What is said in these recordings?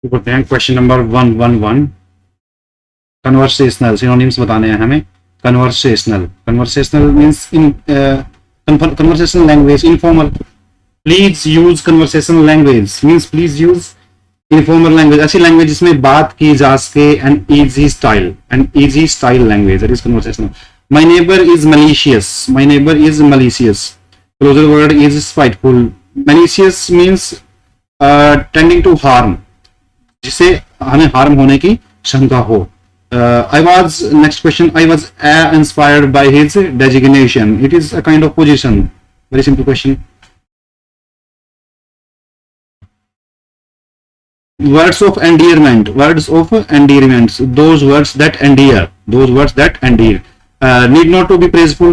तो करते हैं क्वेश्चन नंबर 111। कन्वर्सेशनल सिनोनिम्स बताने हैं हमें। Conversational means in conversational language, informal. Please use conversational language means please use informal language, ऐसी लैंग्वेज जिसमें बात की जा सके। And easy style language, that is conversational. My neighbour is malicious, my neighbour is malicious. Closer word is spiteful. Malicious means tending to harm, जिससे हमें harm होने की शंका हो। Next question, I was inspired by his designation. It is a kind of position. Very simple question. Words of endearment, those words that endear, need not to be praiseful.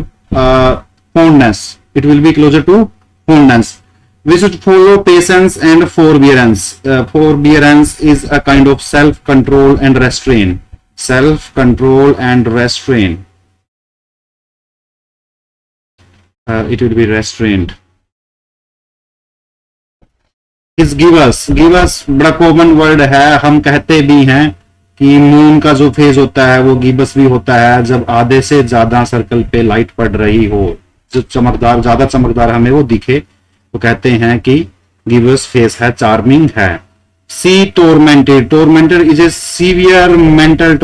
Fondness, it will be closer to fondness. We should follow patience and forbearance. Forbearance is a kind of self-control and restraint. It will be restraint. Is give us बड़ा common word है। हम कहते भी हैं कि moon का जो phase होता है वो गिबस भी होता है जब आधे से ज्यादा सर्कल पे लाइट पड़ रही हो, जो ज्यादा चमकदार हमें वो दिखे, तो कहते हैं कि गिबस फेस है, चार्मिंग है। She tormented is a severe mental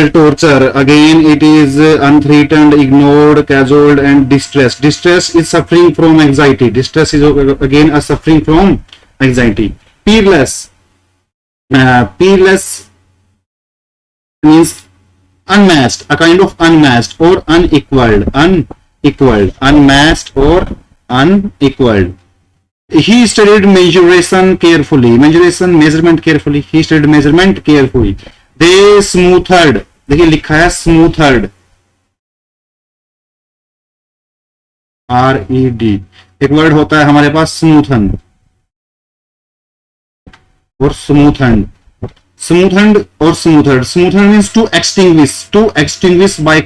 torture. Again it is unthreatened, ignored, casualed and distress. Distress is suffering from anxiety. Distress is again a suffering from anxiety. Peerless means unmatched, a kind of unmatched or unequaled. Unmatched or unequaled. He studied measurement carefully. He studied measurement carefully. They smoothed, देखिए लिखा है smoothed, RED। एक word होता है हमारे पास smoothen और smoothed or smoothed। Smoothed means to extinguish by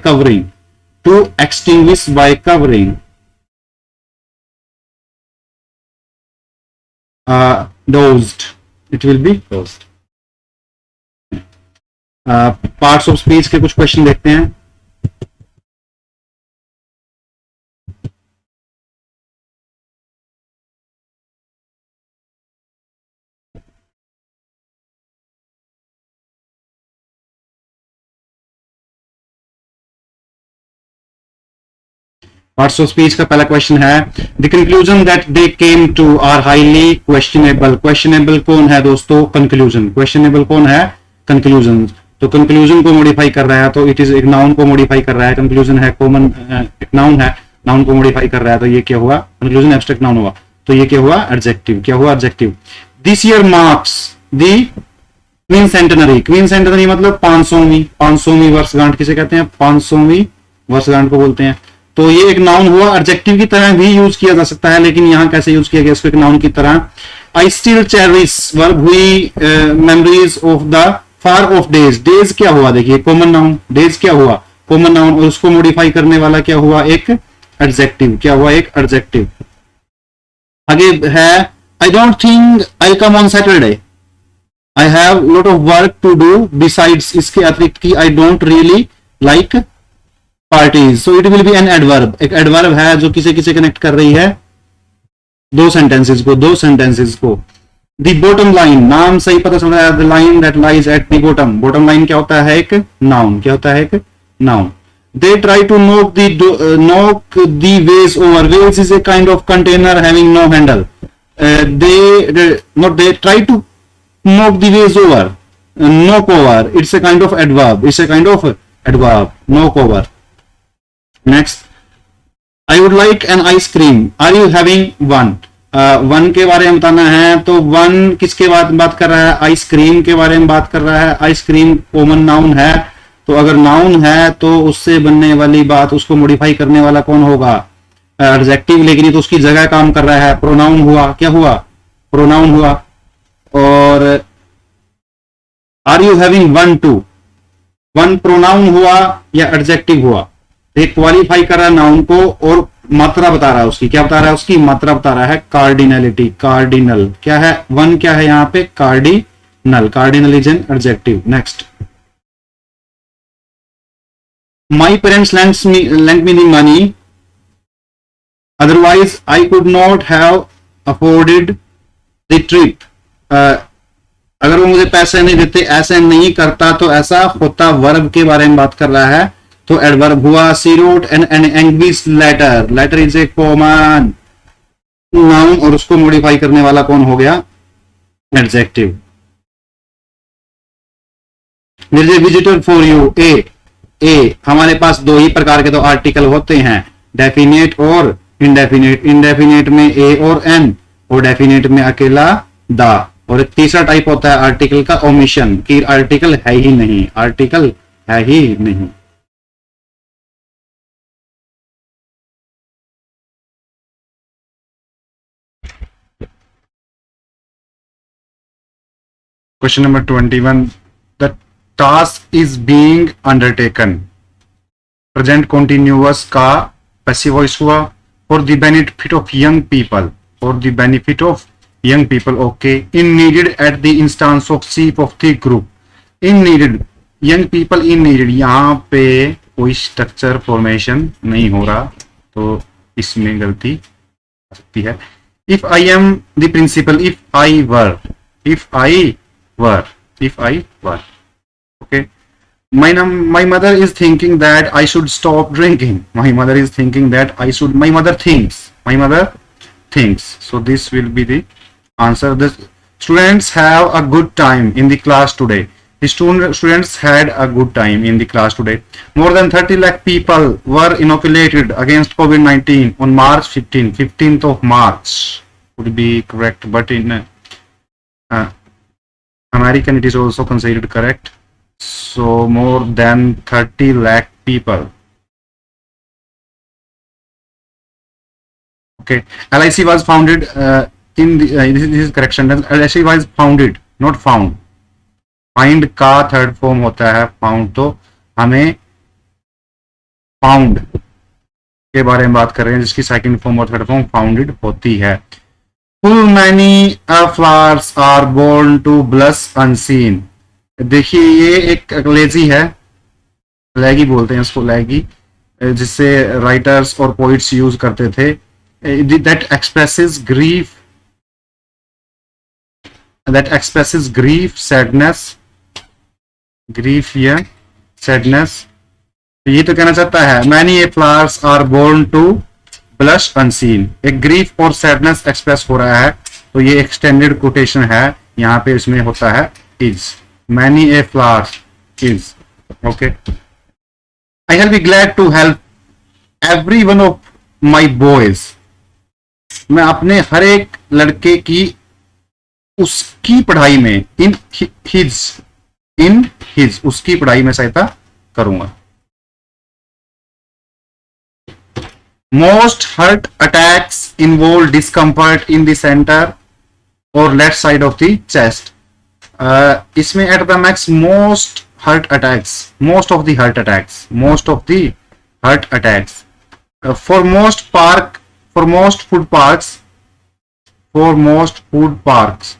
covering, dosed, it will be dosed। Parts of speech के कुछ क्वेश्चन देखते हैं। पार्ट्स ऑफ स्पीच का पहला क्वेश्चन है, the conclusion that they came to are highly questionable. Questionable कौन है दोस्तों? कंक्लूजन। क्वेश्चनेबल कौन है? कंक्लूजन। तो कंक्लूजन को मॉडिफाई कर रहा है, तो इट इज एक नाउन को मॉडिफाई कर रहा है। कंक्लूजन है कॉमन, एक नाउन है, नाउन को मॉडिफाई कर रहा है, तो ये क्या हुआ? कंक्लूजन एब्स्ट्रैक्ट नाउन हुआ, तो ये क्या हुआ? एडजेक्टिव। क्या हुआ? Adjective. This year marks the queen centenary. Queen centenary मतलब 500वीं वर्षगांठ किसे कहते हैं? 500वीं वर्षगांठ को बोलते हैं। तो ये एक नाउन हुआ, एडजेक्टिव की तरह भी यूज किया जा सकता है, लेकिन यहां कैसे यूज किया गया इसको? एक नाउन की तरह। आई स्टिल चेरिश वर्ब हुई memories of the far of days. Days क्या हुआ? देखिए कॉमन नाउन, डेज क्या हुआ? कॉमन नाउन, और उसको मॉडिफाई करने वाला क्या हुआ? एक एडजेक्टिव। क्या हुआ? एक एडजेक्टिव। आगे है, I don't think I come on Saturday, I have lot of work to do besides, इसके अतिरिक्त की I don't really like parties. So it will be an adverb. एक एडवर्ब है जो किसे किसे कनेक्ट कर रही है? दो सेंटेंसेस को। द बॉटम लाइन, नाम सही पता चल रहा है। The line that lies at the bottom. Bottom line क्या होता है? एक नाउन। क्या होता है? एक noun. They try to knock the vase over. Vase is a kind of container having no handle. They try to knock the vase over, knock over, it's a kind of adverb, knock over। Next, I would like an ice cream, are you having one? One के बारे में बताना है, तो one किसके बात कर रहा है? आइसक्रीम के बारे में बात कर रहा है। आइसक्रीम कॉमन नाउन है, तो अगर नाउन है तो उससे बनने वाली बात, उसको मॉडिफाई करने वाला कौन होगा? एडजेक्टिव। लेकिन ये तो उसकी जगह काम कर रहा है, प्रोनाउन हुआ। क्या हुआ? प्रोनाउन हुआ। और are you having one too, one pronoun हुआ या एडजेक्टिव हुआ? एक क्वालिफाई कर रहा है नाउन को, और मात्रा बता रहा है उसकी, क्या बता रहा है उसकी मात्रा बता रहा है, कार्डिनलिटी, कार्डिनल क्या है, वन क्या है यहाँ पे, cardinal, cardinal is an adjective. Next, my parents lent me the money, otherwise I could not have afforded the trip। अगर वो मुझे पैसे नहीं देते, ऐसे नहीं करता तो ऐसा होता, वर्ब के बारे में बात कर रहा है तो एडवर्ब हुआ। She wrote an English letter, letter is a common noun और उसको मॉडिफाई करने वाला कौन हो गया, adjective. There is a visitor for you, a हमारे पास दो ही प्रकार के तो आर्टिकल होते हैं, डेफिनेट और इनडेफिनेट। इनडेफिनेट में ए और एन, और डेफिनेट में अकेला द। और एक तीसरा टाइप होता है आर्टिकल का, ओमिशन, कि आर्टिकल है ही नहीं, आर्टिकल है ही नहीं। Question number 21, the task is being undertaken, present continuous का पैसिव वॉइस हुआ। For the benefit of young people, for the benefit of young people, okay. In needed at the instance of chief of the group, in needed, young people in needed, यहाँ पे कोई structure formation नहीं हो रहा तो इसमें गलती आ सकती है। If I am the principal, if I were, if I were, if I were, okay. My mother is thinking that I should stop drinking. My mother is thinking that I should. My mother thinks. My mother thinks. So this will be the answer. The students have a good time in the class today. The students had a good time in the class today. More than 30 lakh people were inoculated against COVID-19 on March 15th of March would be correct, but in American it is also considered correct. So more than 30 lakh people. Okay, LIC was founded in the this is correction. LIC was founded, not found. Find का third form होता है found, तो हमें found के बारे में बात कर रहे हैं जिसकी सेकंड फॉर्म और थर्ड फॉर्म फाउंडेड होती है। Full many flowers are born to blush unseen. देखिए ये एक लेजी है, लैगी बोलते हैं इसको, लैगी, जिससे राइटर्स और पोइट्स यूज करते थे। That expresses grief, that expresses grief, sadness, grief या सैडनेस। ये तो कहना चाहता है many a flowers are born to blush unseen, एक ग्रीफ और सैडनेस एक्सप्रेस हो रहा है तो ये एक्सटेंडेड कोटेशन है, यहाँ पे इसमें होता है is. Many a flowers is, okay. I shall be glad to help every one of my boys. मैं अपने हर एक लड़के की उसकी पढ़ाई में, in his उसकी पढ़ाई में सहायता करूंगा। Most heart attacks involve discomfort in the center or left side of the chest. इसमें at the max most heart attacks, most of the heart attacks, most of the heart attacks. For most park, for most food parks, for most food parks,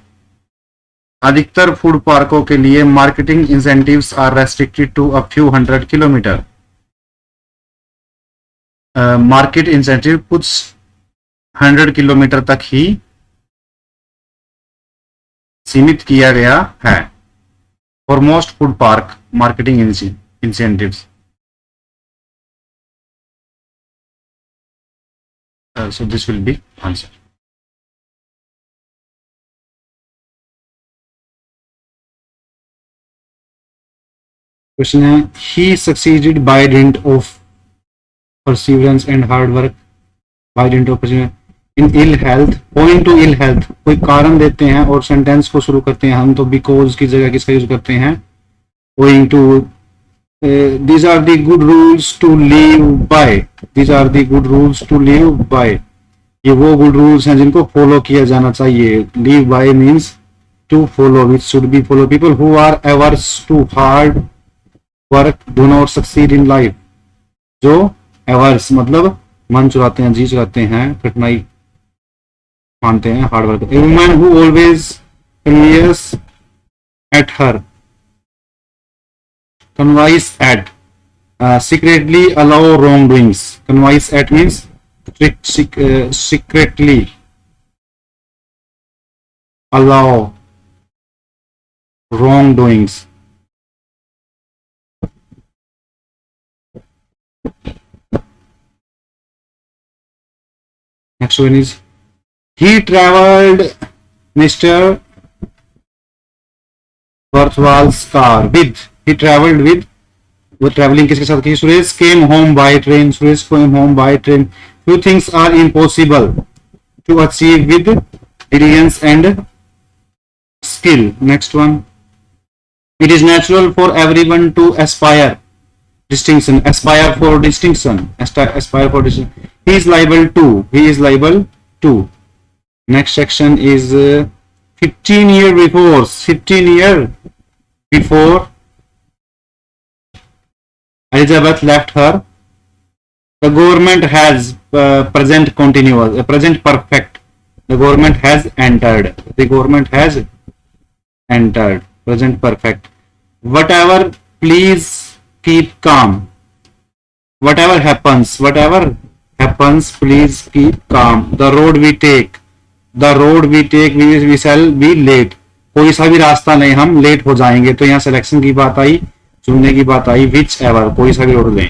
अधिकतर food पार्कों के लिए marketing incentives are restricted to a few 100 kilometre. Market incentive कुछ 100 kilometre तक ही सीमित किया गया है। For most food park marketing incentives. So this will be answer. Question है, ही succeeded by dint of perseverance and hard work, by dint of in ill health, point to ill health, कोई कारण देते हैं और सेंटेंस को शुरू करते हैं हम तो बिकॉज की जगह किसका यूज करते हैं, owing to. These are the good rules to live by, these are the good rules to live by, ये वो गुड रूल्स हैं जिनको फॉलो किया जाना चाहिए। Live by means to follow, which should be follow. People who are averse to hard work do not succeed in life, जो averse मतलब मन चुराते हैं, जी चुराते हैं, कठिनाई मानते हैं, hard work. A woman who always connives at her, connives at, secretly allow wrongdoings. Convice at means secretly allow wrongdoings. Next one is he traveled Mr. Barthwal's car with, he traveled with, वो travelling किसके साथ की? Suresh came home by train, Suresh came home by train. Few things are impossible to achieve with diligence and skill. Next one, it is natural for everyone to aspire distinction, aspire for distinction, aspire for distinction. He is liable to, he is liable to. Next section is 15 year before, 15 year before Elizabeth left her, the government has present continuous, present perfect, the government has entered, the government has entered, present perfect. Whatever, please keep calm, whatever happens, please keep calm. The road we take, we shall be late. कोई सा भी रास्ता नहीं, हम late हो जाएंगे। तो यहाँ सिलेक्शन की बात आई, चुनने की बात आई, विच एवर, कोई सा भी रोड लें।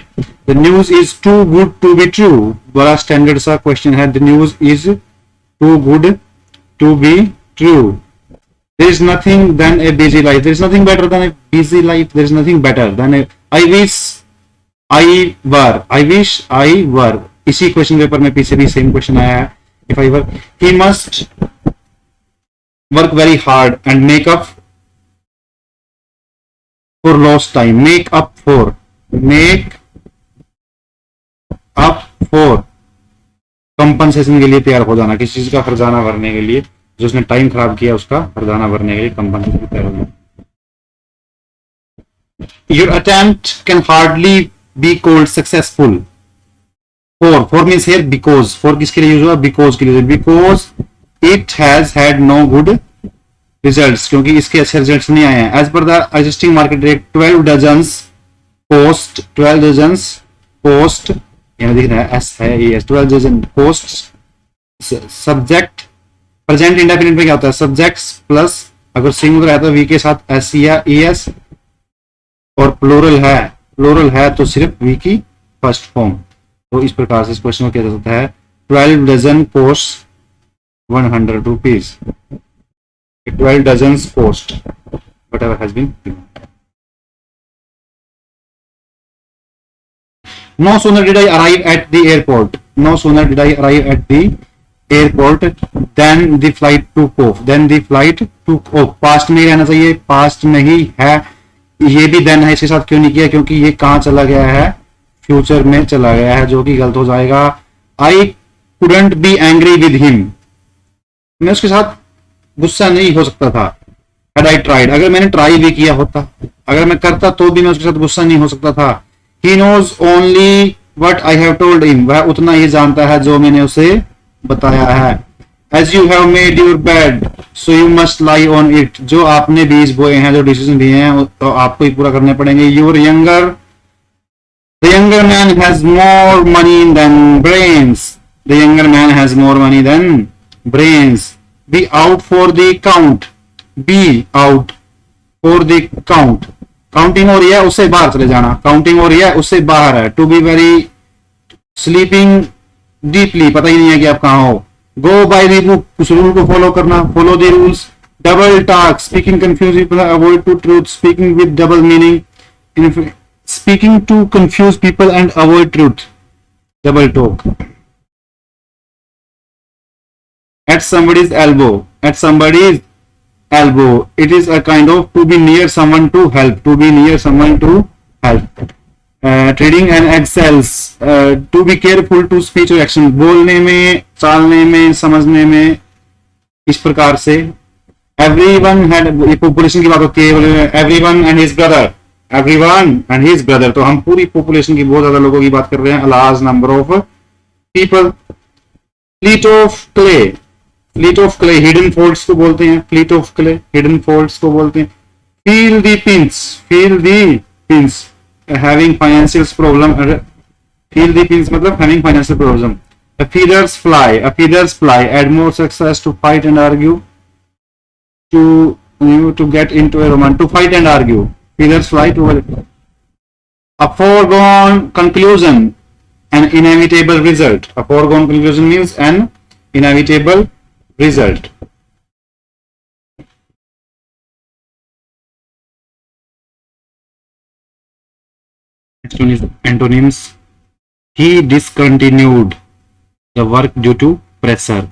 The news is too good to be true, बड़ा स्टैंडर्ड सा क्वेश्चन है। The news is too good to be true. There is nothing than a busy life. There is nothing better than a busy life. There is nothing better than a I wish I were. I wish I were. इसी question paper में पीछे भी same question आया है। If I were, he must work very hard and make up for lost time. Make up for compensation के लिए तैयार हो जाना, किसी चीज का खर्चाना भरने के लिए, जो उसने टाइम खराब किया उसका हरदाना भरने के लिए कंपनसेशन तैयार होना। Your attempt can hardly be called successful. For means here because, for किसके लिए यूज हुआ? Because के लिए, because it has had no good results, क्योंकि इसके अच्छे रिजल्ट्स नहीं आए हैं। As per the existing market rate, 12 dozens post, यहाँ दिख रहा है S है, yes, 12 dozen posts subject, present indefinite में क्या होता है? सब्जेक्ट्स प्लस अगर सिंगुलर है तो वी के साथ एस या एस, और प्लूरल है तो सिर्फ वी की फर्स्ट फॉर्म। तो इस प्रकार से इस क्वेश्चन को किया जा सकता है। 12 dozen cost 100 rupees, 12 dozen cost whatever has been given. No sooner did I arrive at the airport, then the flight took off. Past में ही रहना चाहिए, पास्ट में ही है, ये भी देन है, इसके साथ क्यों नहीं किया? क्योंकि ये कहां चला गया है? फ्यूचर में चला गया है, जो कि गलत हो जाएगा। आई couldn't be angry with him, मैं उसके साथ गुस्सा नहीं हो सकता था। had I tried, अगर मैंने ट्राई भी किया होता, अगर मैं करता तो भी मैं उसके साथ गुस्सा नहीं हो सकता था। he knows only what I have told him, वह उतना ही जानता है जो मैंने उसे बताया है। as you have made your bed so you must lie on it, जो आपने बीज बोए हैं, जो डिसीजन लिए हैं, तो आपको ही पूरा करने पड़ेंगे। the younger man has more money than brains, the younger man has more money than brains। be out for the count, counting हो रही है, उससे बाहर चले जाना, काउंटिंग हो रही है, उससे बाहर है। To be very sleeping deeply, पता ही नहीं है कि आप कहां हो। गो बाय द बुक, उस रूल को फॉलो करना, follow the rules. Double talk, speaking confuse people, avoid to truth, speaking with double meaning, speaking to confuse people and avoid truth, double talk. At somebody's elbow, it is a kind of to be near someone to help, trading and excels, to be careful to speech or action, बोलने में, चालने में, समझने में, इस प्रकार से। everyone had, population की बात होती है, everyone and his brother, तो हम पूरी पॉपुलेशन की, बहुत ज्यादा लोगों की बात कर रहे हैं। a large number of people, fleet of clay, fleet of clay, hidden faults को बोलते हैं, fleet of clay, hidden faults को बोलते हैं. Feel the pins, feel the pins, having financial problem, feel the pins मतलब having financial problem. A feathers fly, add more success to fight and argue, to get into a romance, to fight and argue. Feathers fly to a foregone conclusion, an inevitable result. A foregone conclusion means an inevitable result. Next one is antonyms. He discontinued the work due to pressure.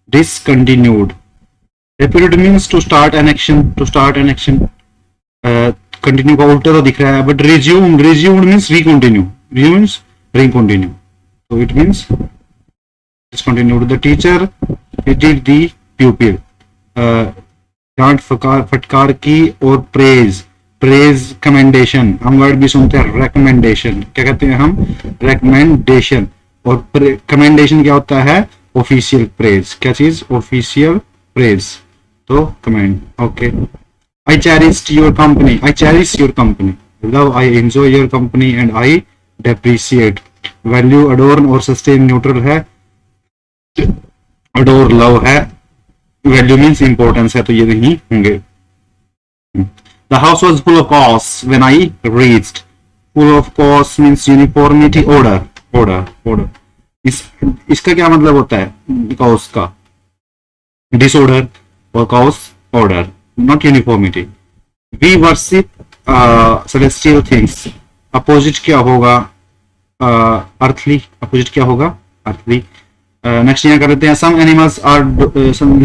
Discontinued. Repeated means to start an action. To start an action. Continue का उल्टा तो दिख रहा है, but resumed. Resumed means recontinue. Resume means recontinue. So it means discontinued. The teacher hated the pupil. डांट फटकार की और praise. Praise commendation. हम वर्ड भी सुनते हैं recommendation. क्या कहते हैं हम? Recommendation. और commendation क्या होता है? Official praise. क्या चीज? Official praise. तो commend. Okay. I cherished your company. I cherish your company. Love, I enjoy your company and I depreciate. Value, adorn और sustain neutral है. Adore, love है. Value means importance है, तो ये नहीं होंगे. The house was full of chaos when I reached. Full of chaos means uniformity, order. इसका क्या मतलब होता है? Chaos का disorder और chaos order. Not uniformity. We worship celestial things. Opposite क्या होगा? Earthly. Opposite क्या होगा? Earthly. Next यहाँ कर लेते हैं. Some animals are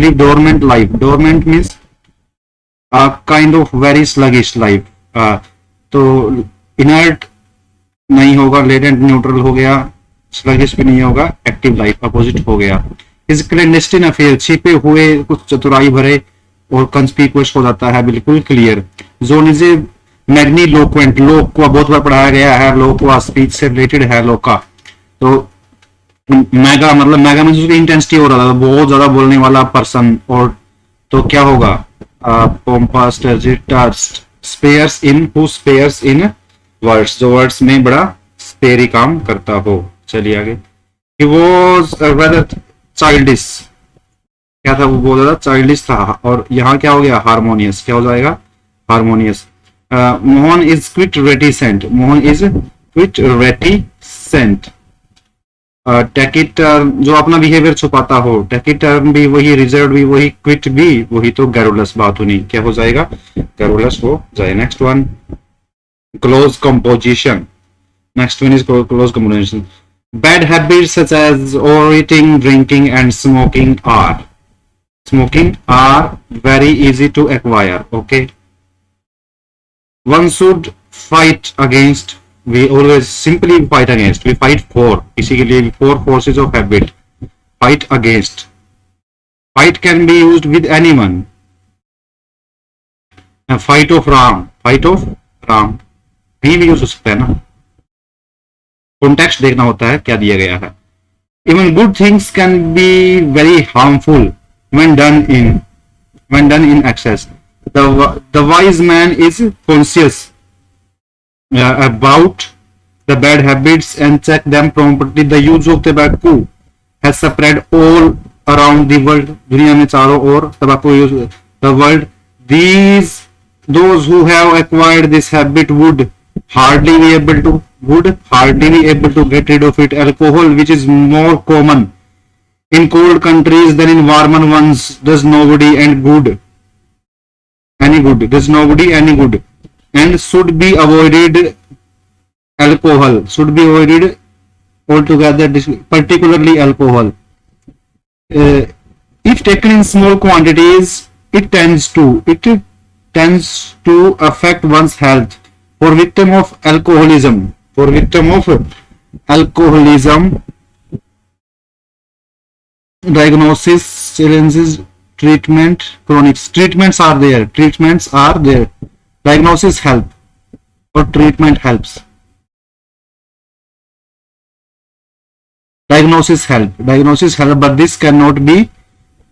live dormant life. Dormant means a kind of very sluggish life. तो inert नहीं होगा, latent neutral हो गया, sluggish भी नहीं होगा, active life opposite हो गया. Is clandestine affair. छिपे हुए कुछ चतुराई भरे और कंस्पिकुअस हो जाता है बिल्कुल clear. John is a magniloquent. लोक को बहुत बार पढ़ाया गया है. लोक को स्पीच से रिलेटेड है लोक का. तो मेगा मतलब मेगा में उसकी इंटेंसिटी हो रहा था, बहुत ज्यादा बोलने वाला पर्सन. और तो क्या होगा? Pompous, turgid, spares in, who spares in words, जो वर्ड्स में बड़ा स्पेयरी काम करता हो. चलिए आगे. He was rather childish. क्या था? वो बोल रहा था चाइल्डिश था. और यहाँ क्या हो गया? हारमोनियस. क्या हो जाएगा? Harmonious. Mohan is quite reticent. Mohan is quite reticent. Taciturn जो अपना बिहेवियर छुपाता हो. टेकिटर्न भी वही, रिजर्व भी वही, क्विट भी वही, तो गैरुलस बात होनी. क्या हो जाएगा? गैरुलस हो जाए. Next one clause composition. Next one is close composition. Bad habits such as overeating, drinking and smoking are very easy to acquire. Okay. One should fight against. We always simply fight against. We fight for. इसी के लिए 4 forces of habit. Fight against. Fight can be used with anyone. Fight of Ram. Fight of Ram. भी use हो सकता है ना. Context देखना होता है क्या दिया गया है. Even good things can be very harmful when done in excess. The wise man is conscious about the bad habits and check them promptly. The use of tobacco has spread all around the world. दुनिया में चारों ओर tobacco use the world. Those who have acquired this habit would hardly be able to get rid of it. Alcohol, which is more common in cold countries than in warmer ones, does nobody any good, and should be avoided. Alcohol should be avoided altogether, particularly alcohol. If taken in small quantities, it tends to affect one's health. For victim of alcoholism, diagnosis, challenges, treatment, chronic treatments are there. Diagnosis help or treatment helps. diagnosis help, but this cannot be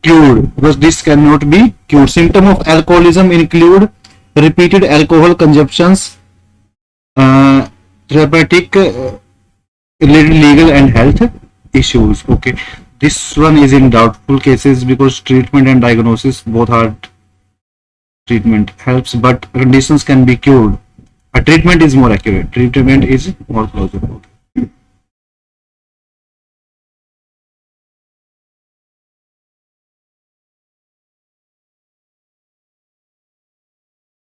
cured, because this cannot be cured. Symptom of alcoholism include repeated alcohol consumptions, therapeutic, legal and health issues. Okay, this one is in doubtful cases because treatment and diagnosis both are, treatment helps but conditions can be cured. A treatment is more accurate, treatment is more closer. Okay.